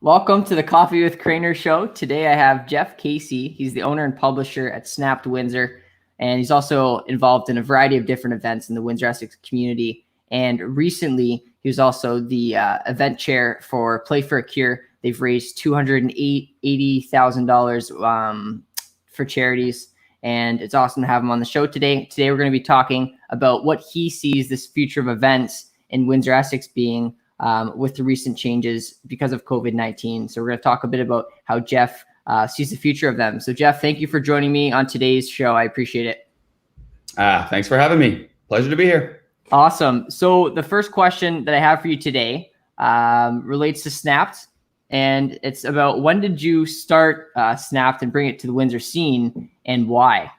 Welcome to the Coffee with Crainer Show. Today I have Jeff Casey. He's the owner and publisher at Snapped Windsor, and he's also involved in a variety of different events in the Windsor Essex community. And recently, he was also the event chair for Play for a Cure. They've raised $280,000 for charities, and it's awesome to have him on the show today. Today we're going to be talking about what he sees this future of events in Windsor Essex being, with the recent changes because of COVID-19. So we're going to talk a bit about how Jeff sees the future of them. So Jeff, thank you for joining me on today's show. I appreciate it. Thanks for having me. Pleasure to be here. Awesome. So the first question that I have for you today relates to Snapped, and it's about when did you start Snapped and bring it to the Windsor scene, and why?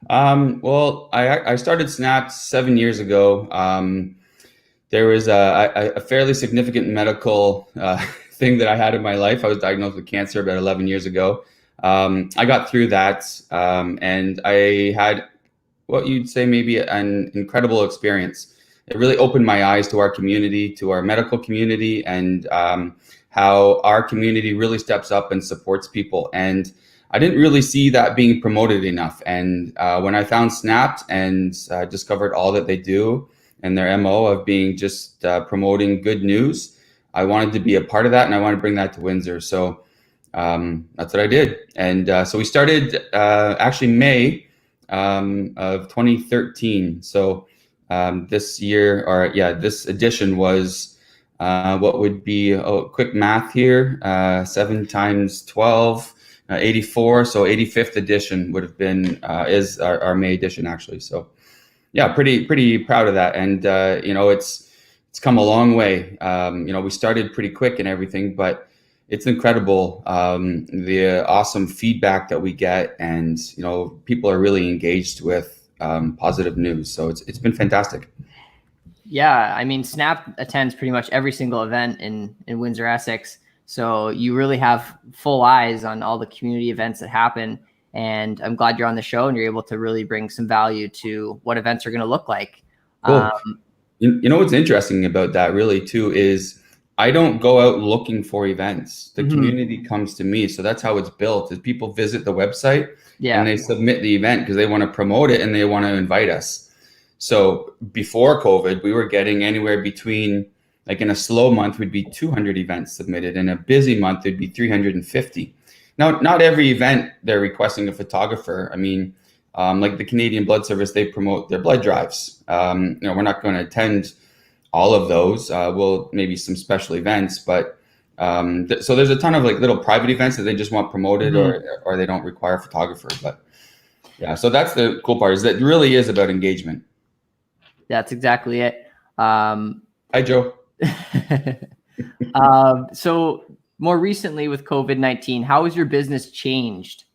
Well, I started Snapped 7 years ago. There was a fairly significant medical thing that I had in my life. I was diagnosed with cancer about 11 years ago. I got through that, and I had what you'd say maybe an incredible experience. It really opened my eyes to our community, to our medical community, and how our community really steps up and supports people. And I didn't really see that being promoted enough. And when I found Snapped and discovered all that they do, and their MO of being just promoting good news, I wanted to be a part of that, and I wanted to bring that to Windsor. So that's what I did. And so we started actually May of 2013. So this edition was what would be quick math here, 7 times 12, 84. So 85th edition would have been is our May edition actually. So yeah, pretty proud of that. And, it's come a long way. We started pretty quick and everything, but it's incredible. The awesome feedback that we get, and, people are really engaged with positive news. So it's been fantastic. Yeah. I mean, Snap attends pretty much every single event in Windsor Essex. So you really have full eyes on all the community events that happen. And I'm glad you're on the show and you're able to really bring some value to what events are going to look like. Cool. What's interesting about that really too is I don't go out looking for events. The community comes to me. So that's how it's built, is people visit the website and they submit the event because they want to promote it and they want to invite us. So before COVID, we were getting anywhere between, like in a slow month, would be 200 events submitted. In a busy month, it'd be 350. Now, not every event they're requesting a photographer. I mean, like the Canadian Blood Service, they promote their blood drives. We're not going to attend all of those. Well, maybe some special events, but so there's a ton of like little private events that they just want promoted, or they don't require a photographer. But yeah, so that's the cool part, is that it really is about engagement. That's exactly it. Hi, Joe. So more recently with COVID-19, how has your business changed?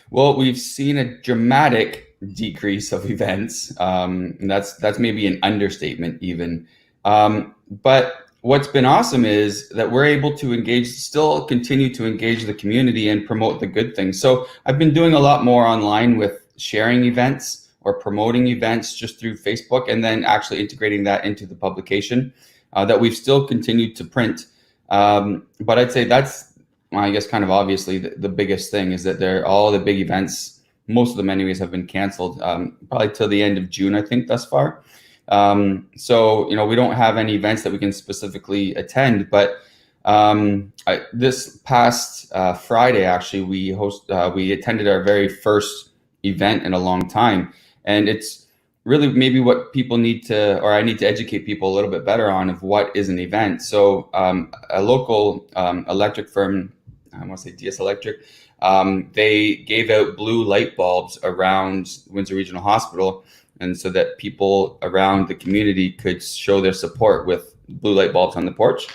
Well, we've seen a dramatic decrease of events. And that's maybe an understatement even. But what's been awesome is that we're able to still continue to engage the community and promote the good things. So I've been doing a lot more online with sharing events or promoting events just through Facebook, and then actually integrating that into the publication that we've still continued to print. But I'd say that's, I guess, kind of obviously the biggest thing is that all the big events, most of them anyways, have been canceled probably till the end of June, I think, thus far. So, we don't have any events that we can specifically attend, but this past Friday, actually, we attended our very first event in a long time. And it's really maybe what people need to, or I need to educate people a little bit better on, of what is an event. So a local electric firm, I want to say DS Electric, they gave out blue light bulbs around Windsor Regional Hospital, and so that people around the community could show their support with blue light bulbs on the porch.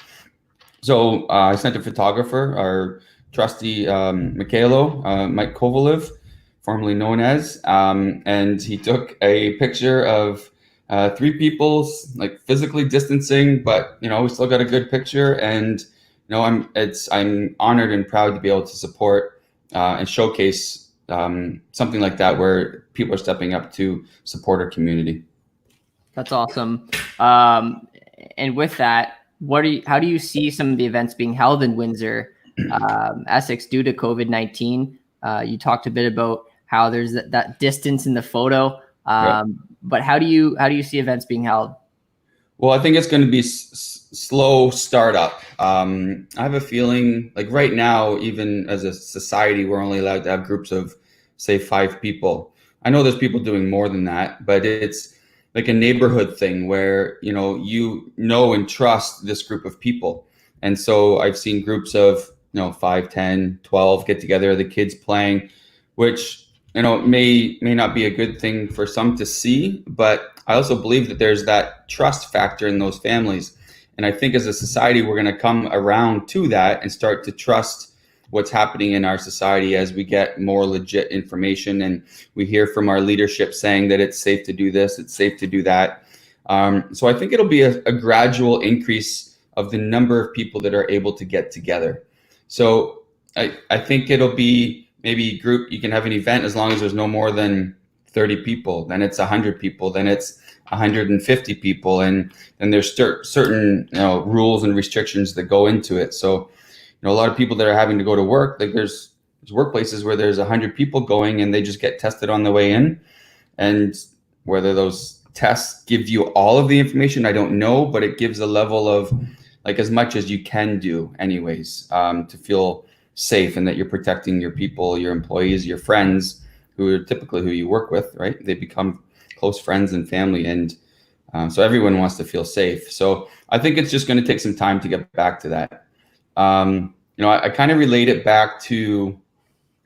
So I sent a photographer, our trusty Mikhailo, Mike Kovalev, formerly known as, and he took a picture of 3 people like physically distancing, but we still got a good picture. And I'm honored and proud to be able to support and showcase something like that, where people are stepping up to support our community. That's awesome. And with that, how do you see some of the events being held in Windsor, Essex due to COVID-19? You talked a bit about how there's that distance in the photo, Yep. but how do you see events being held? Well, I think it's going to be slow startup. I have a feeling like right now, even as a society, we're only allowed to have groups of, say, 5 people. I know there's people doing more than that, but it's like a neighborhood thing where, you know and trust this group of people. And so I've seen groups of, 5, 10, 12 get together, the kids playing, which, may not be a good thing for some to see, but I also believe that there's that trust factor in those families. And I think as a society, we're going to come around to that and start to trust what's happening in our society as we get more legit information and we hear from our leadership saying that it's safe to do this, it's safe to do that. So I think it'll be a gradual increase of the number of people that are able to get together. So I think it'll be maybe group, you can have an event as long as there's no more than 30 people, then it's 100 people, then it's 150 people. And then there's certain rules and restrictions that go into it. So, a lot of people that are having to go to work, like there's workplaces where there's 100 people going and they just get tested on the way in. And whether those tests give you all of the information, I don't know, but it gives a level of like as much as you can do anyways, to feel safe and that you're protecting your people, your employees, your friends, who are typically who you work with, right? They become close friends and family. And so everyone wants to feel safe. So I think it's just going to take some time to get back to that. I kind of relate it back to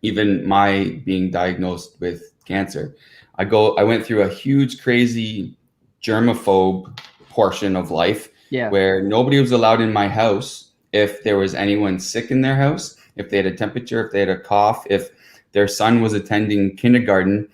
even my being diagnosed with cancer. I went through a huge, crazy germaphobe portion of life where nobody was allowed in my house if there was anyone sick in their house, if they had a temperature, if they had a cough, if their son was attending kindergarten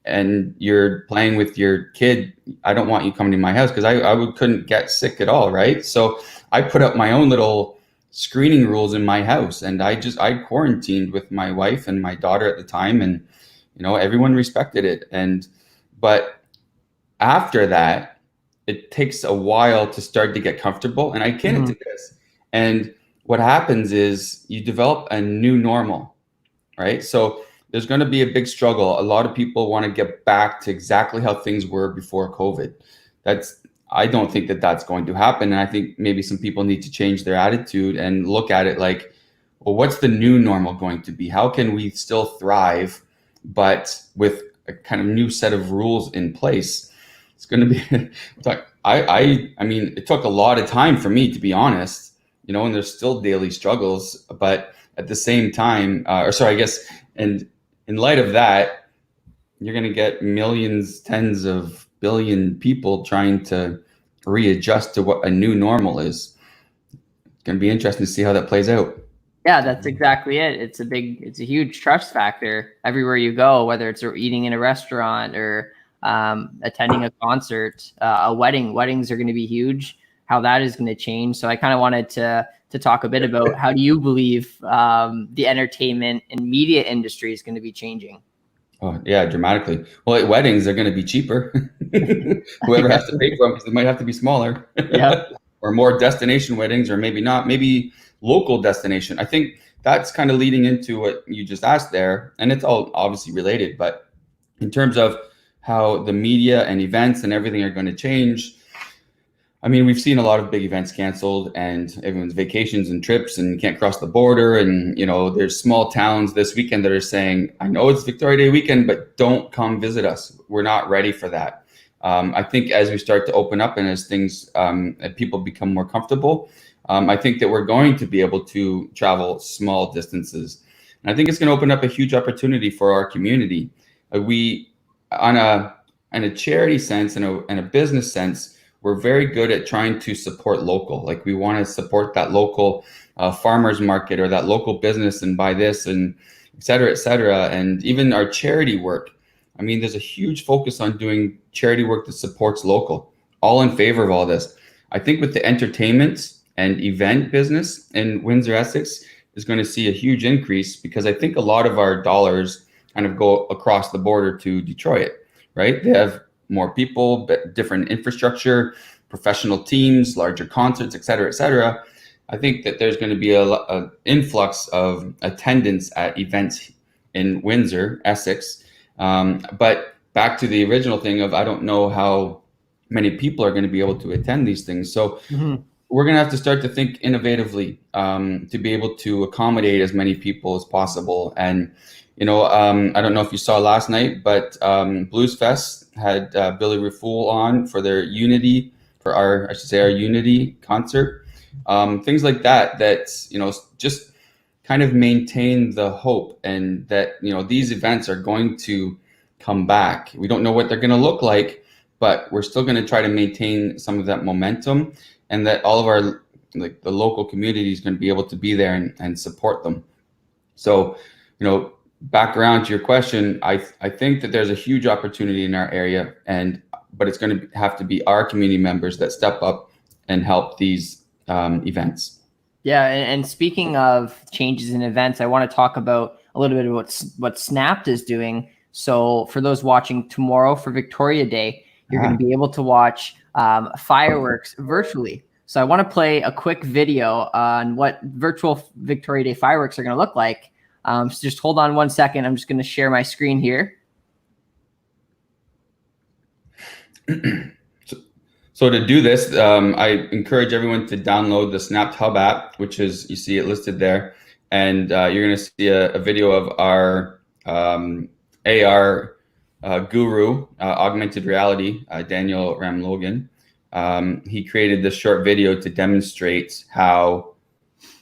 and you're playing with your kid, I don't want you coming to my house because I couldn't get sick at all, right? So I put up my own little screening rules in my house, and I quarantined with my wife and my daughter at the time, and everyone respected it. But after that, it takes a while to start to get comfortable, and I can do this. And what happens is you develop a new normal, right? So there's going to be a big struggle. A lot of people want to get back to exactly how things were before COVID. I don't think that that's going to happen. And I think maybe some people need to change their attitude and look at it like, well, what's the new normal going to be? How can we still thrive, but with a kind of new set of rules in place? It's going to be, I mean, it took a lot of time for me, to be honest, and there's still daily struggles, but at the same time, and in light of that, you're going to get millions, tens of billion people trying to readjust to what a new normal is. It's going to be interesting to see how that plays out. Yeah, that's exactly it. It's a huge trust factor everywhere you go, whether it's eating in a restaurant or attending a concert, a wedding. Weddings are going to be huge, how that is going to change. So I kind of wanted to talk a bit about how do you believe the entertainment and media industry is going to be changing? Oh, yeah, dramatically. Well, at weddings, they're going to be cheaper. Whoever has to pay for them, because they might have to be smaller. Yep. Or more destination weddings, or maybe not, maybe local destination. I think that's kind of leading into what you just asked there. And it's all obviously related, but in terms of how the media and events and everything are going to change, I mean, we've seen a lot of big events canceled and everyone's vacations and trips and can't cross the border. And, there's small towns this weekend that are saying, I know it's Victoria Day weekend, but don't come visit us. We're not ready for that. I think as we start to open up and as things, people become more comfortable, I think that we're going to be able to travel small distances. And I think it's going to open up a huge opportunity for our community. We, on a charity sense and a business sense, we're very good at trying to support local. Like we want to support that local farmers market or that local business and buy this and et cetera, et cetera. And even our charity work. I mean, there's a huge focus on doing charity work that supports local. All in favor of all this. I think with the entertainment and event business in Windsor Essex is going to see a huge increase because I think a lot of our dollars kind of go across the border to Detroit, right? They have more people, but different infrastructure. professional teams, larger concerts, et cetera, I think that there's going to be a influx of attendance at events in Windsor, Essex. But back to the original thing of, I don't know how many people are going to be able to attend these things. So we're going to have to start to think innovatively to be able to accommodate as many people as possible. And, I don't know if you saw last night, but Blues Fest had Billy Rafool on for their Unity, our Unity concert. Things like that, just kind of maintain the hope, and that, these events are going to come back. We don't know what they're going to look like, but we're still going to try to maintain some of that momentum, and that all of our, the local community is going to be able to be there and support them. So, back around to your question, I think that there's a huge opportunity in our area, but it's going to have to be our community members that step up and help these events. Yeah, and speaking of changes in events, I want to talk about a little bit about what Snapped is doing. So for those watching tomorrow for Victoria Day, you're going to be able to watch fireworks virtually. So I want to play a quick video on what virtual Victoria Day fireworks are going to look like. So just hold on 1 second. I'm just going to share my screen here. So to do this, I encourage everyone to download the Snapped Hub app, which is, you see it listed there. And you're going to see a video of our AR guru, augmented reality, Daniel Ramlogan. He created this short video to demonstrate how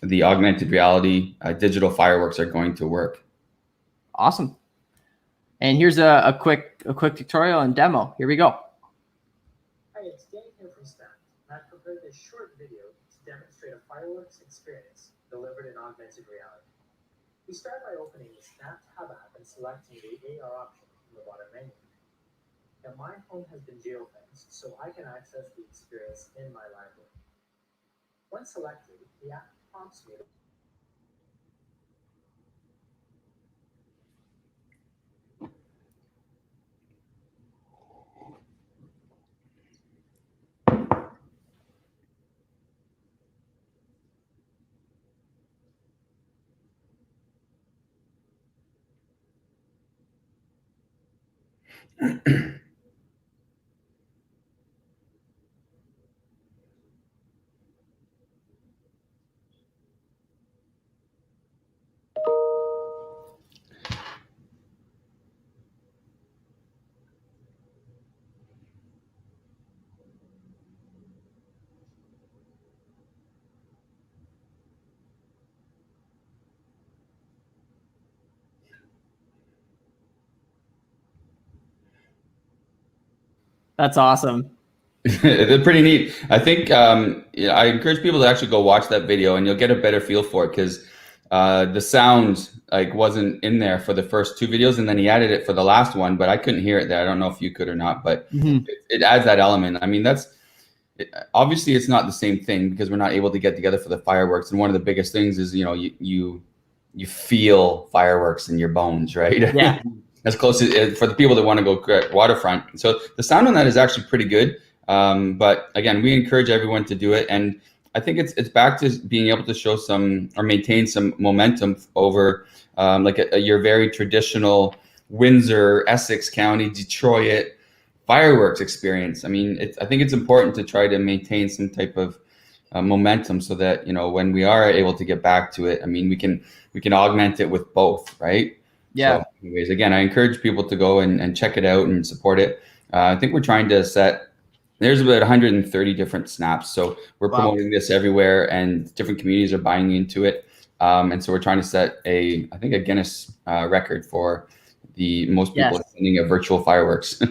the augmented reality digital fireworks are going to work. Awesome. And here's a quick tutorial and demo. Here we go. Hi, it's Dan here from Snapped. I've prepared this short video to demonstrate a fireworks experience delivered in augmented reality. We start by opening the Snapped Hub app and selecting the AR option from the bottom menu. Now, my home has been geofenced, so I can access the experience in my library. Once selected, the app prompts me to That's awesome. They're pretty neat. I think I encourage people to actually go watch that video, and you'll get a better feel for it, because the sound wasn't in there for the first two videos, and then he added it for the last one, but I couldn't hear it there. I don't know if you could or not, but it adds that element. I mean, obviously it's not the same thing, because we're not able to get together for the fireworks, and one of the biggest things is you feel fireworks in your bones, right? Yeah. As close as for the people that want to go waterfront. So the sound on that is actually pretty good. But again, we encourage everyone to do it. And I think it's back to being able to show some or maintain some momentum over your very traditional Windsor, Essex County, Detroit fireworks experience. I mean, I think it's important to try to maintain some type of momentum, so that, when we are able to get back to it, I mean, we can augment it with both, right? Yeah. So anyways, again, I encourage people to go and check it out and support it. I think we're trying to there's about 130 different snaps. So we're promoting this everywhere, and different communities are buying into it. And so we're trying to set I think a Guinness record for the most people attending a virtual fireworks.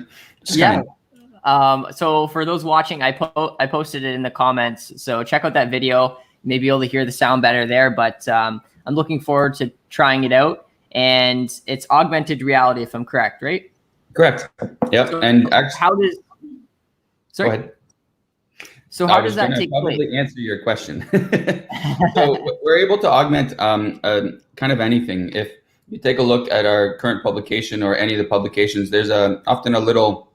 So for those watching, I posted it in the comments. So check out that video. Maybe you'll hear the sound better there, but I'm looking forward to trying it out. And it's augmented reality, if I'm correct, right? Correct. Yep. So and actually, Sorry. Go ahead. So how does that take place? Probably answer your question. So we're able to augment kind of anything. If you take a look at our current publication or any of the publications, there's often a little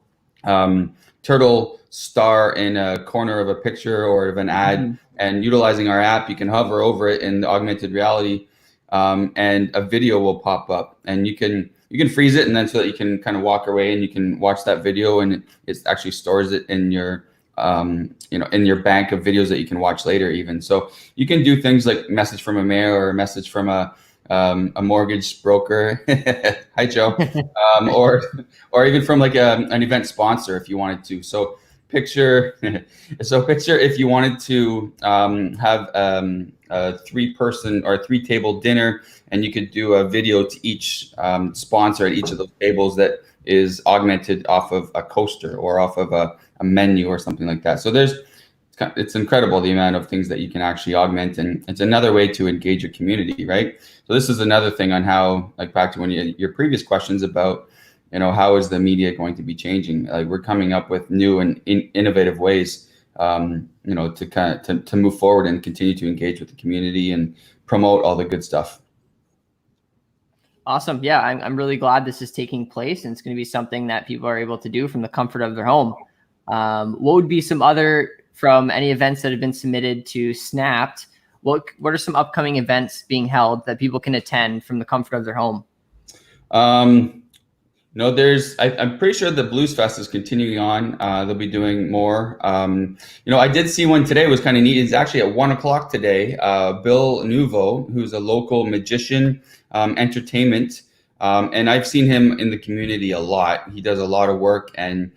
turtle star in a corner of a picture or of an ad. And utilizing our app, you can hover over it in augmented reality, and a video will pop up, and you can freeze it, and then so that you can kind of walk away and you can watch that video, and it actually stores it in your in your bank of videos that you can watch later even. So you can do things like message from a mayor or a message from a mortgage broker. Hi, Joe. Or even from like an event sponsor if you wanted to. So picture if you wanted to have a 3-person or 3-table dinner, and you could do a video to each sponsor at each of those tables that is augmented off of a coaster or off of a menu or something like that. So it's incredible the amount of things that you can actually augment, and it's another way to engage a community, right? So this is another thing on how, like back to your previous questions about, how is the media going to be changing? Like we're coming up with new and innovative ways, to move forward and continue to engage with the community and promote all the good stuff. Awesome. Yeah, I'm really glad this is taking place, and it's going to be something that people are able to do from the comfort of their home. What would be some other, from any events that have been submitted to Snapped, what are some upcoming events being held that people can attend from the comfort of their home? I'm pretty sure the Blues Fest is continuing on. They'll be doing more. I did see one today. It was kind of neat. It's actually at 1:00 today. Bill Nouveau, who's a local magician, entertainment, and I've seen him in the community a lot. He does a lot of work, and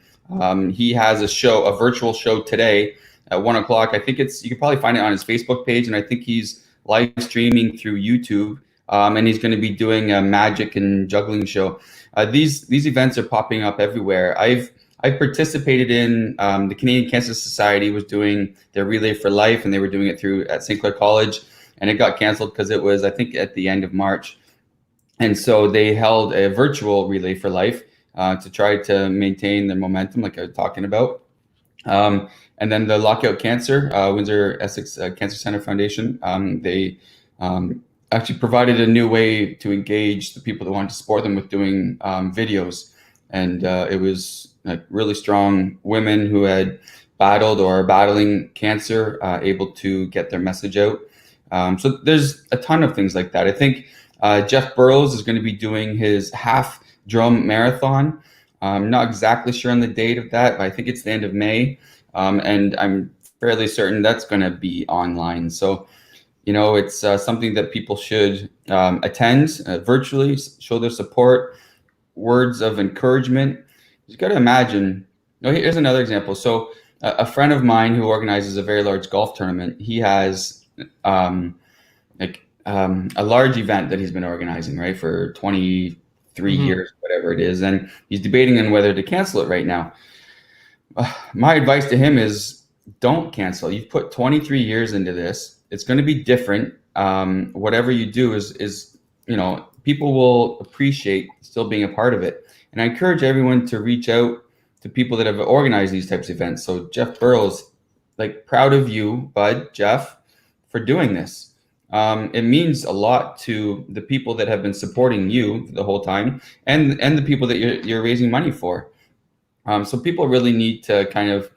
he has a virtual show today at 1:00. I think you can probably find it on his Facebook page, and I think he's live streaming through YouTube. And he's going to be doing a magic and juggling show. These events are popping up everywhere. I've participated in the Canadian Cancer Society was doing their Relay for Life, and they were doing it at St. Clair College, and it got canceled because it was, I think, at the end of March. And so they held a virtual Relay for Life to try to maintain the momentum, like I was talking about. And then the Lockout Cancer, Windsor Essex Cancer Center Foundation, they actually provided a new way to engage the people that wanted to support them with doing videos. And it was like really strong women who had battled or are battling cancer, able to get their message out. So there's a ton of things like that. I think Jeff Burrows is going to be doing his half drum marathon. I'm not exactly sure on the date of that, but I think it's the end of May. And I'm fairly certain that's going to be online. So it's something that people should attend virtually, show their support, words of encouragement. You got to imagine. Here's another example. So a friend of mine who organizes a very large golf tournament, he has a large event that he's been organizing, right, for 23 years, whatever it is, and he's debating on whether to cancel it right now. My advice to him is don't cancel. You've put 23 years into this. It's going to be different. Whatever you do is people will appreciate still being a part of it. And I encourage everyone to reach out to people that have organized these types of events. So Jeff Burrows, proud of you, bud, Jeff, for doing this. It means a lot to the people that have been supporting you the whole time, and the people that you're raising money for. So people really need to kind of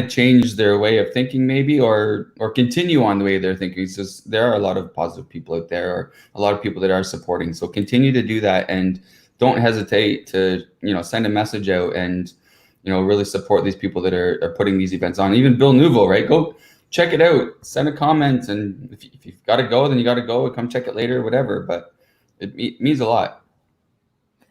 change their way of thinking, maybe, or continue on the way they're thinking. Because there are a lot of positive people out there, or a lot of people that are supporting. So continue to do that, and don't hesitate to send a message out and really support these people that are putting these events on. Even Bill Nouveau, right? Go check it out, send a comment, and if you've got to go, then you got to go. Come check it later, whatever. But it means a lot.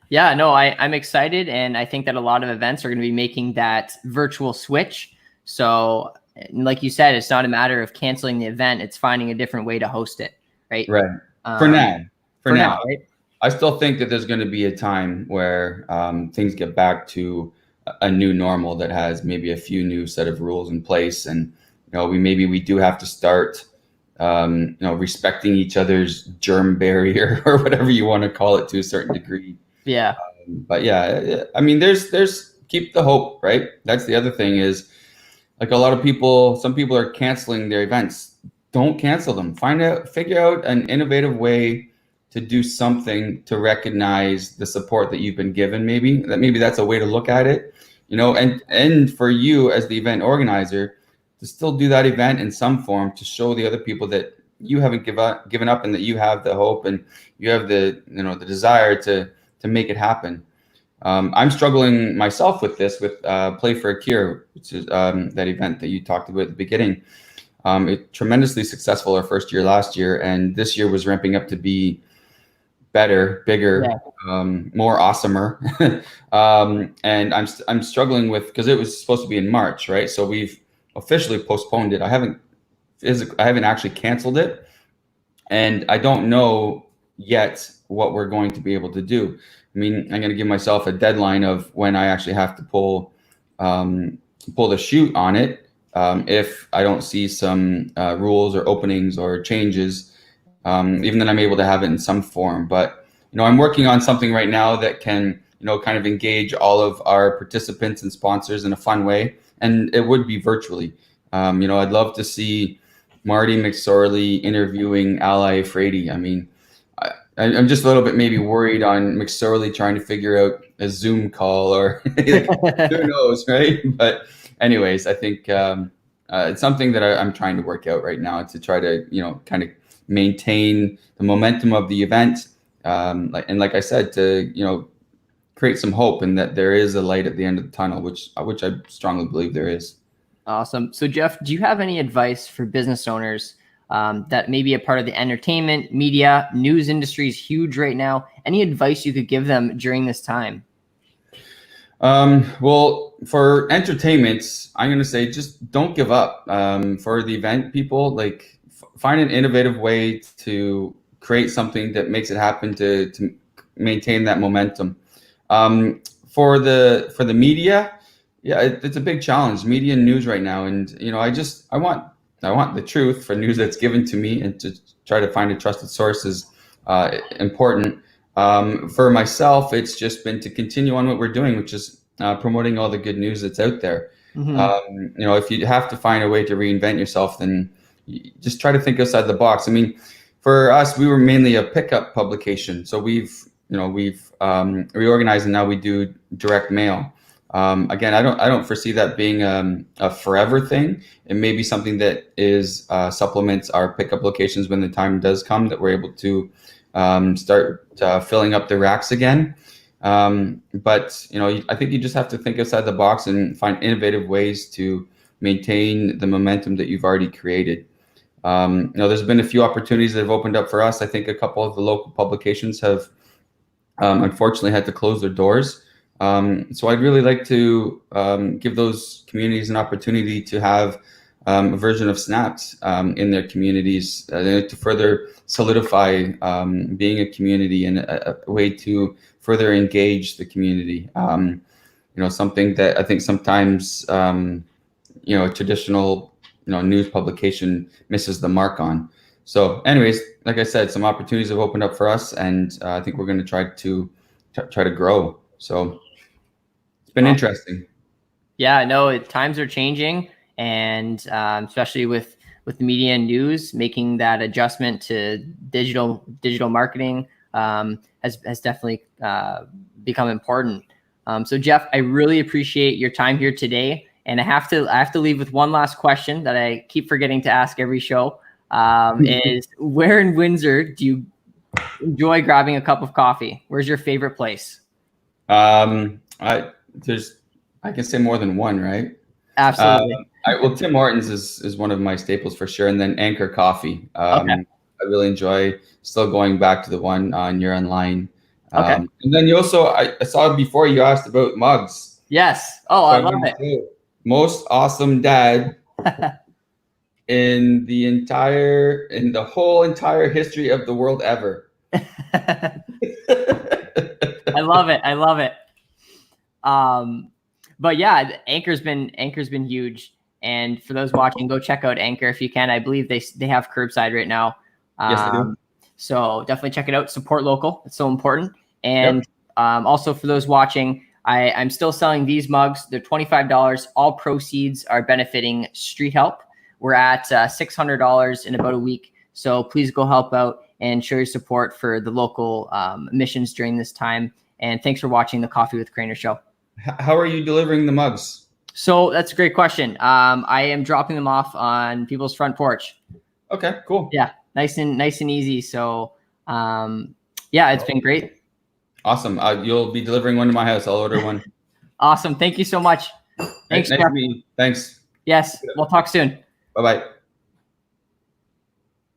Yeah, no, I'm excited, and I think that a lot of events are going to be making that virtual switch. So, like you said, it's not a matter of canceling the event; it's finding a different way to host it, right? Right. For now, right? I still think that there's going to be a time where things get back to a new normal that has maybe a few new set of rules in place, and we do have to start respecting each other's germ barrier or whatever you want to call it to a certain degree. Yeah. But yeah, I mean, there's keep the hope, right? That's the other thing is, some people are canceling their events. Don't cancel them. Figure out an innovative way to do something to recognize the support that you've been given. Maybe that's a way to look at it. and for you as the event organizer to still do that event in some form to show the other people that you haven't given up and that you have the hope and you have the desire to make it happen. I'm struggling myself with this with Play for a Cure, which is that event that you talked about at the beginning. It tremendously successful our first year last year, and this year was ramping up to be better, bigger, more awesomer. And I'm struggling with, because it was supposed to be in March, right? So we've officially postponed it. I haven't actually canceled it, and I don't know yet what we're going to be able to do. I mean, I'm going to give myself a deadline of when I actually have to pull the chute on it if I don't see some rules or openings or changes. Even then I'm able to have it in some form. But, I'm working on something right now that can, kind of engage all of our participants and sponsors in a fun way. And it would be virtually. I'd love to see Marty McSorley interviewing Ally Frady. I mean, I'm just a little bit maybe worried on McSorley trying to figure out a Zoom call or who knows, right? But anyways, I think it's something that I'm trying to work out right now to try to, kind of maintain the momentum of the event. Like I said, to, create some hope and that there is a light at the end of the tunnel, which I strongly believe there is. Awesome. So Jeff, do you have any advice for business owners that may be a part of the entertainment, media, news industry is huge right now? Any advice you could give them during this time? Well, for entertainment, I'm going to say just don't give up. For the event people, like find an innovative way to create something that makes it happen to maintain that momentum. For the media, it's a big challenge, media and news right now. And, I want the truth for news that's given to me, and to try to find a trusted source is important. For myself, it's just been to continue on what we're doing, which is promoting all the good news that's out there. Mm-hmm. If you have to find a way to reinvent yourself, then you just try to think outside the box. I mean, for us, we were mainly a pickup publication. So we've reorganized, and now we do direct mail. Again, I don't foresee that being a forever thing. It may be something that is supplements our pickup locations when the time does come that we're able to start filling up the racks again. But I think you just have to think outside the box and find innovative ways to maintain the momentum that you've already created. There's been a few opportunities that have opened up for us. I think a couple of the local publications have unfortunately had to close their doors. So I'd really like to give those communities an opportunity to have a version of Snapped in their communities to further solidify being a community and a way to further engage the community. Something that I think sometimes a traditional news publication misses the mark on. So anyways, like I said, some opportunities have opened up for us, and I think we're going to try to grow. So it's been interesting. Yeah, no, times are changing, and especially with the media and news, making that adjustment to digital marketing has definitely become important. So Jeff, I really appreciate your time here today, and I have to leave with one last question that I keep forgetting to ask every show. Is where in Windsor do you enjoy grabbing a cup of coffee? Where's your favorite place? I can say more than one, right? Absolutely. Tim Hortons is one of my staples for sure, and then Anchor Coffee. Okay. I really enjoy still going back to the one near online. Okay. And then you also, I saw before you asked about mugs. Yes. Oh, I love it. Most awesome dad in the whole entire history of the world ever. I love it. But yeah, Anchor's been huge. And for those watching, go check out Anchor if you can. I believe they have curbside right now. Yes, they do. So definitely check it out. Support local. It's so important. And also for those watching, I'm still selling these mugs. They're $25. All proceeds are benefiting Street Help. We're at $600 in about a week. So please go help out and show your support for the local missions during this time. And thanks for watching the Coffee with Crainer Show. How are you delivering the mugs? So that's a great question. I am dropping them off on people's front porch. Okay, cool. Yeah, nice and easy. So yeah, it's been great. Awesome. You'll be delivering one to my house. I'll order one. Awesome. Thank you so much. Thanks, Nice Jeff. to meet you. Thanks. Yes, we'll talk soon. Bye-bye.